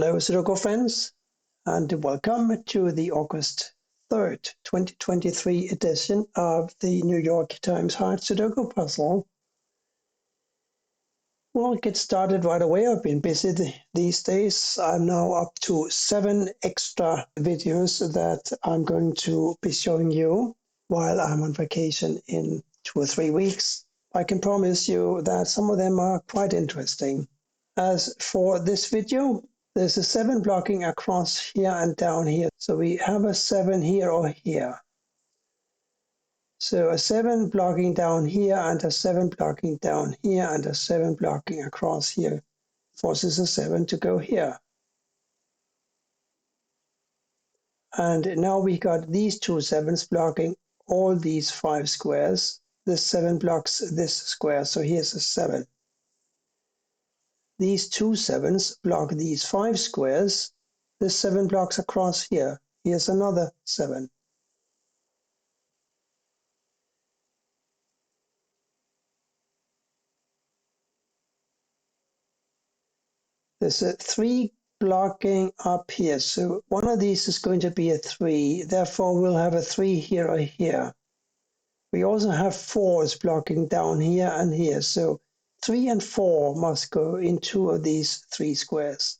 Hello Sudoku friends, and welcome to the August 3rd, 2023 edition of the New York Times Hard Sudoku Puzzle. We'll get started right away. I've been busy these days. I'm now up to 7 extra videos that I'm going to be showing you while I'm on vacation in 2 or 3 weeks. I can promise you that some of them are quite interesting. As for this video, there's a 7 blocking across here and down here. So we have a 7 here or here. So a 7 blocking down here and a 7 blocking down here and a 7 blocking across here forces a 7 to go here. And now we got these two 7s blocking all these 5 squares. This 7 blocks this square, so here's a 7. These two 7s block these 5 squares. This 7 blocks across here. Here's another 7. There's a 3 blocking up here. So one of these is going to be a 3. Therefore, we'll have a 3 here or here. We also have 4s blocking down here and here. So 3 and 4 must go in 2 of these 3 squares.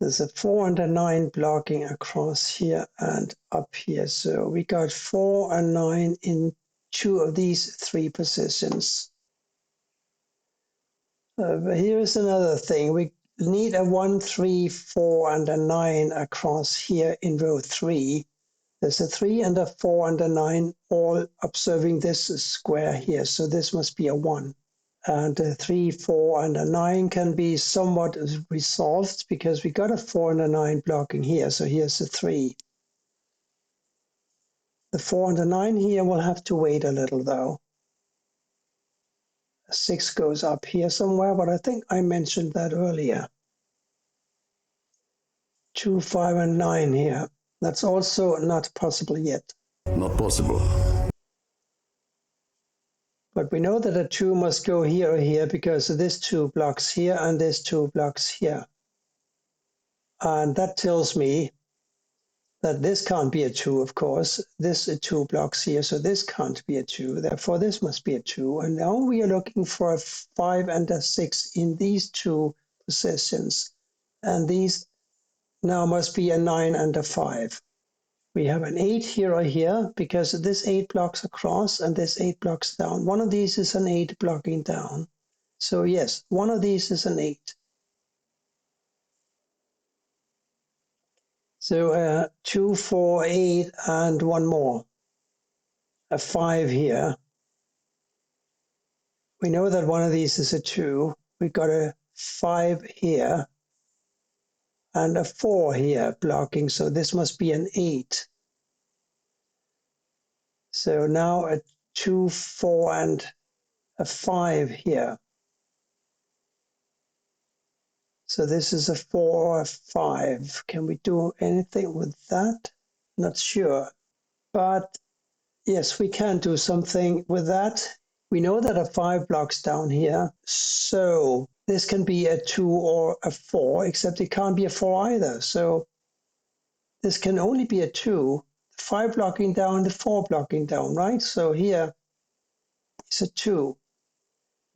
There's a 4 and a 9 blocking across here and up here. So we got 4 and 9 in 2 of these 3 positions. But here's another thing. We need a 1, 3, 4, and a 9 across here in row 3. There's a 3 and a 4 and a 9 all observing this square here. So this must be a 1. And a 3, 4, and a 9 can be somewhat resolved because we got a 4 and a 9 blocking here. So here's a 3. The 4 and a 9 here will have to wait a little though. A 6 goes up here somewhere, but I think I mentioned that earlier. 2, 5, and 9 here. That's also not possible yet. Not possible. But we know that a 2 must go here or here because this 2 blocks here and this 2 blocks here. And that tells me that this can't be a 2, of course. This 2 blocks here, so this can't be a 2. Therefore, this must be a 2. And now we are looking for a 5 and a 6 in these 2 positions. And these now must be a 9 and a 5. We have an 8 here or here because this 8 blocks across and this 8 blocks down. One of these is an 8 blocking down. So yes, one of these is an 8. So 2, 4, 8, and one more. A 5 here. We know that one of these is a 2. We've got a 5 here and a 4 here blocking. So this must be an 8. So now a 2, 4, and a 5 here. So this is a 4 or a 5. Can we do anything with that? Not sure. But yes, we can do something with that. We know that a 5 blocks down here. So this can be a 2 or a 4, except it can't be a 4 either. So this can only be a 2. 5 blocking down, the 4 blocking down, right? So here is a 2.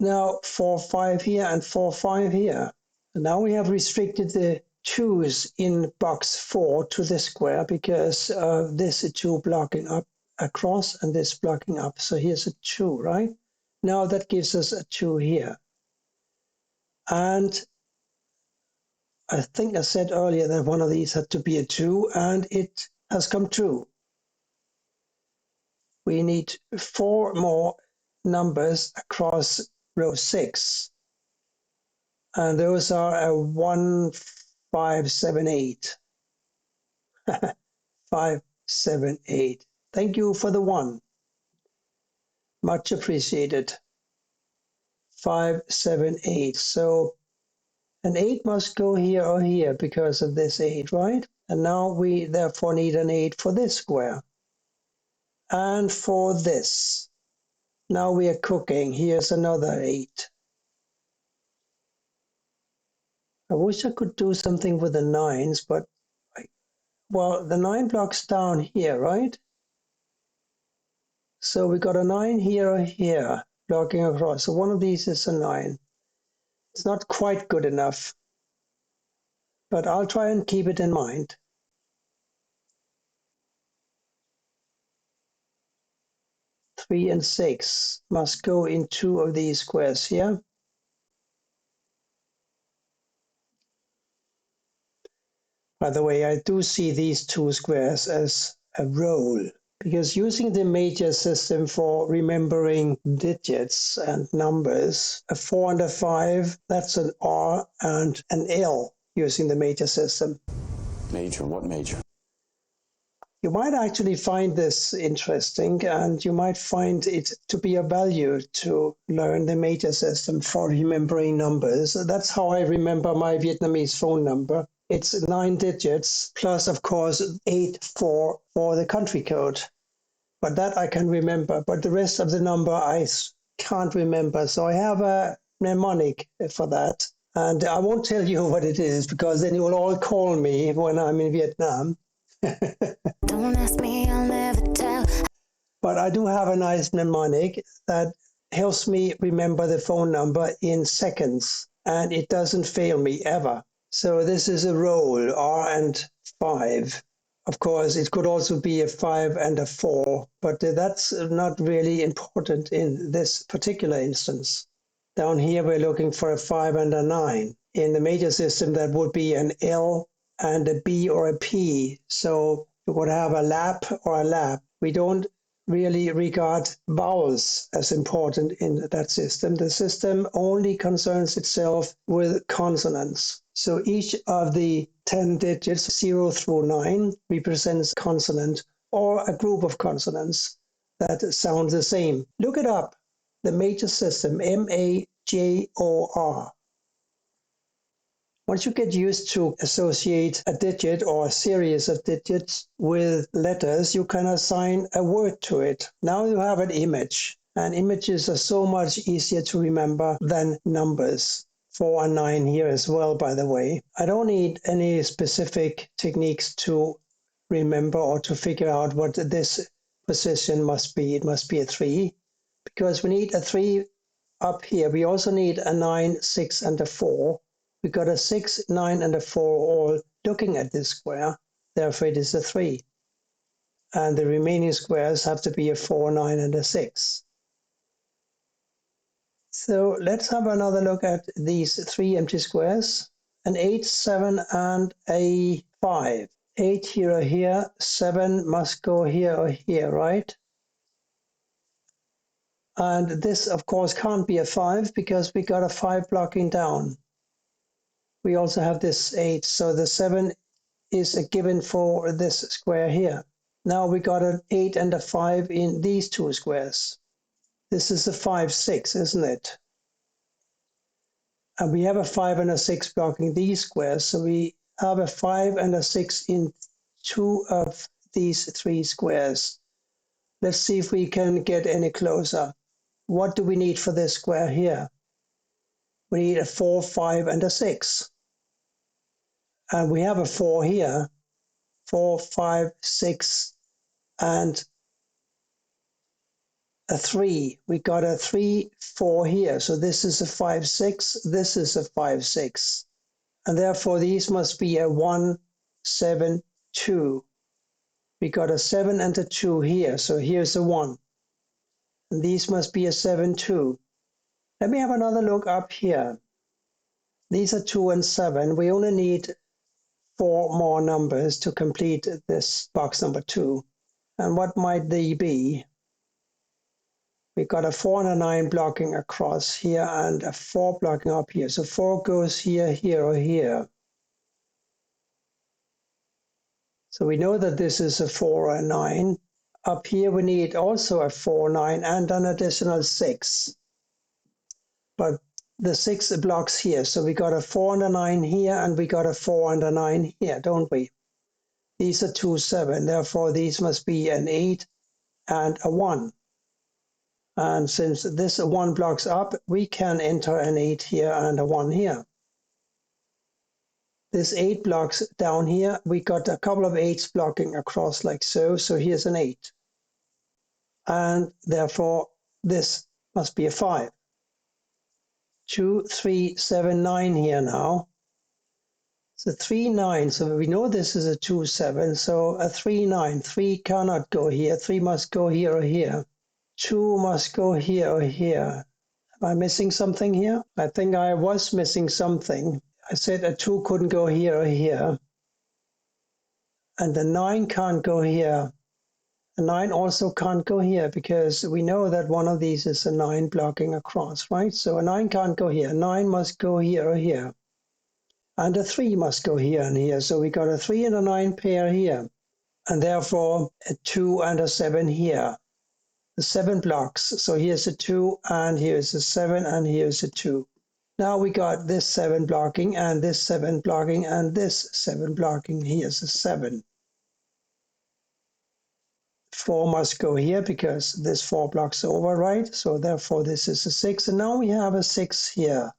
Now 4, 5 here and 4, 5 here. And now we have restricted the 2's in box 4 to the square because this is 2 blocking up across and this blocking up. So here's a 2, right? Now that gives us a 2 here. And I think I said earlier that one of these had to be a 2, and it has come true. We need 4 more numbers across row 6. And those are a 1, 5, 7, 8. 5, 7, 8. Thank you for the 1. Much appreciated. 5, 7, 8. So an 8 must go here or here because of this 8, right? And now we therefore need an 8 for this square. And for this. Now we are cooking. Here's another 8. I wish I could do something with the 9s, but well, the 9 blocks down here, right? So we got a 9 here or here blocking across. So one of these is a 9. It's not quite good enough, but I'll try and keep it in mind. Three and 6 must go in 2 of these squares here. By the way, I do see these 2 squares as a roll, because using the major system for remembering digits and numbers, a 4 and a 5, that's an R and an L using the major system. Major? What major? You might actually find this interesting, and you might find it to be of value to learn the major system for remembering numbers. That's how I remember my Vietnamese phone number. It's 9 digits plus, of course, 84 for the country code. But that I can remember. But the rest of the number I can't remember. So I have a mnemonic for that. And I won't tell you what it is, because then you will all call me when I'm in Vietnam. Don't ask me, I'll never tell. But I do have a nice mnemonic that helps me remember the phone number in seconds, and it doesn't fail me ever. So this is a roll, R and 5. Of course, it could also be a 5 and a 4, but that's not really important in this particular instance. Down here, we're looking for a 5 and a 9. In the major system, that would be an L and a B or a P. So you would have a lap or a lap. We don't really regard vowels as important in that system. The system only concerns itself with consonants. So each of the 10 digits, 0 through 9, represents consonant or a group of consonants that sound the same. Look it up. The major system, MAJOR. Once you get used to associate a digit or a series of digits with letters, you can assign a word to it. Now you have an image, and images are so much easier to remember than numbers. 4 and 9 here as well, by the way. I don't need any specific techniques to remember or to figure out what this position must be. It must be a 3, because we need a 3 up here. We also need a 9, 6, and a 4. We got a 6, 9, and a 4 all looking at this square. Therefore, it is a 3. And the remaining squares have to be a 4, 9, and a 6. So let's have another look at these 3 empty squares. An 8, 7, and a 5. 8 here or here. 7 must go here or here, right? And this, of course, can't be a 5 because we got a 5 blocking down. We also have this 8, so the 7 is a given for this square here. Now we got an 8 and a 5 in these 2 squares. This is a 5, 6, isn't it? And we have a 5 and a 6 blocking these squares, so we have a 5 and a 6 in 2 of these 3 squares. Let's see if we can get any closer. What do we need for this square here? We need a 4, 5, and a 6. And we have a 4 here. 4, 5, 6, and a 3. We got a 3, 4 here. So this is a 5, 6. This is a 5, 6. And therefore, these must be a 1, 7, 2. We got a 7 and a 2 here. So here's a 1. And these must be a 7, 2. Let me have another look up here. These are 2 and 7. We only need 4 more numbers to complete this box number 2. And what might they be? We got a 4 and a 9 blocking across here and a 4 blocking up here. So 4 goes here, here, or here. So we know that this is a 4 or a 9. Up here we need also a 4, 9, and an additional 6. But the 6 blocks here. So we got a 4 and a 9 here, and we got a 4 and a 9 here, don't we? These are 2, 7. Therefore, these must be an 8 and a 1. And since this 1 blocks up, we can enter an 8 here and a 1 here. This 8 blocks down here, we got a couple of 8s blocking across like so. So here's an 8. And therefore, this must be a 5. 2, 3, 7, 9 here now. So 3, 9. So we know this is a 2, 7. So a 3, 9. 3 cannot go here. 3 must go here or here. 2 must go here or here. Am I missing something here? I think I was missing something. I said a 2 couldn't go here or here. And the 9 can't go here. A 9 also can't go here because we know that one of these is a 9 blocking across, right? So a 9 can't go here. 9 must go here or here. And a 3 must go here and here. So we got a 3 and a 9 pair here. And therefore a 2 and a 7 here. The 7 blocks. So here's a 2 and here's a 7 and here's a 2. Now we got this 7 blocking and this 7 blocking and this 7 blocking. Here's a 7. 4 must go here because this 4 blocks over, right? So therefore this is a 6. And now we have a 6 here.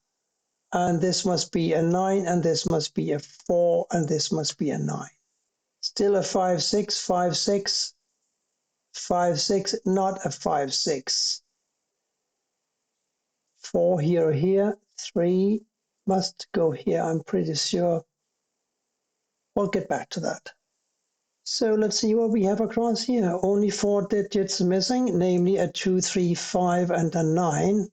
And this must be a 9 and this must be a 4 and this must be a 9. Still a 5, 6, 5, 6, 5, 6, not a 5, 6. 4 here or here, 3 must go here, I'm pretty sure. We'll get back to that. So let's see what we have across here. Only 4 digits missing, namely a 2, 3, 5, and a 9.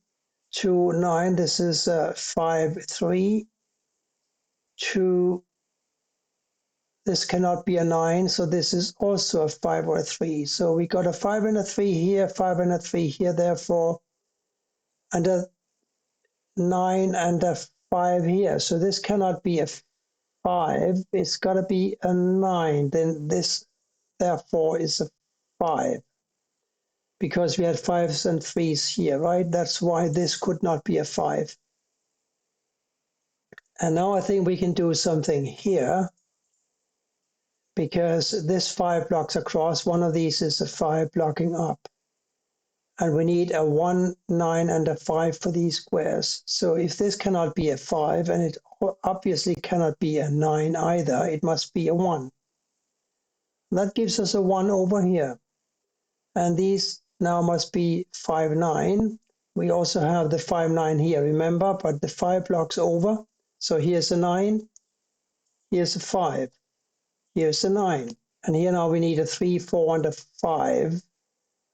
2, 9, this is 5, 3. 2, this cannot be a 9, so this is also a 5 or a 3. So we got a 5 and a 3 here, 5 and a 3 here, therefore, and a 9 and a 5 here. So this cannot be a 5, it's got to be a 9. Then this, therefore, is a 5. Because we had 5s and 3s here, right? That's why this could not be a 5. And now I think we can do something here. Because this 5 blocks across, one of these is a 5 blocking up. And we need a 1, 9, and a 5 for these squares. So if this cannot be a 5, and it obviously cannot be a 9 either, it must be a 1. That gives us a 1 over here. And these now must be 5, 9. We also have the 5, 9 here, remember, but the 5 blocks over. So here's a 9, here's a 5, here's a 9. And here now we need a 3, 4, and a 5.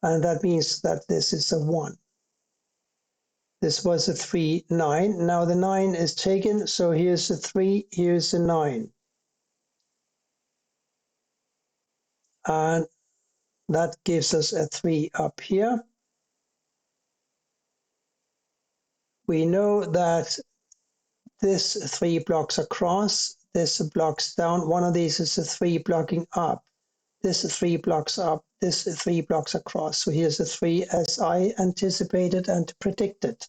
And that means that this is a 1. This was a 3, 9. Now the 9 is taken, so here's a 3, here's a 9. And that gives us a 3 up here. We know that this 3 blocks across, this blocks down. One of these is a 3 blocking up. This 3 blocks up, this 3 blocks across. So here's a 3 as I anticipated and predicted.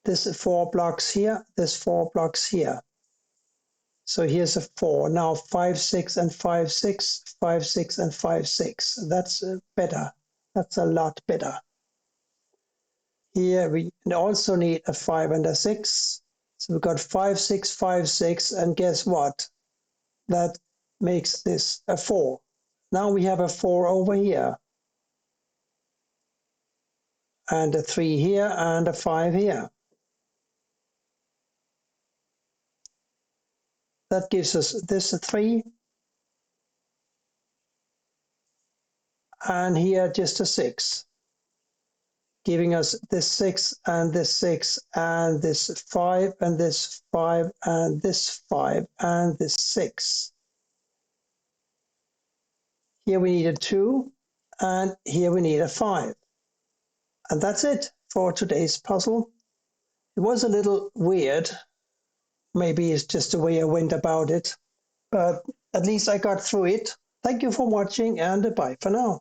This 4 blocks here, this 4 blocks here. So here's a 4. Now 5, 6, and 5, 6, 5, 6, and 5, 6. That's better. That's a lot better. Here we also need a 5 and a 6. So we've got 5, 6, 5, 6, and guess what? That makes this a 4. Now we have a 4 over here. And a 3 here and a 5 here. That gives us this 3. And here just a 6. Giving us this 6 and this 6 and this 5 and this 5 and this 5 and this 6. Here we need a 2 and here we need a 5. And that's it for today's puzzle. It was a little weird. Maybe it's just the way I went about it. But at least I got through it. Thank you for watching and bye for now.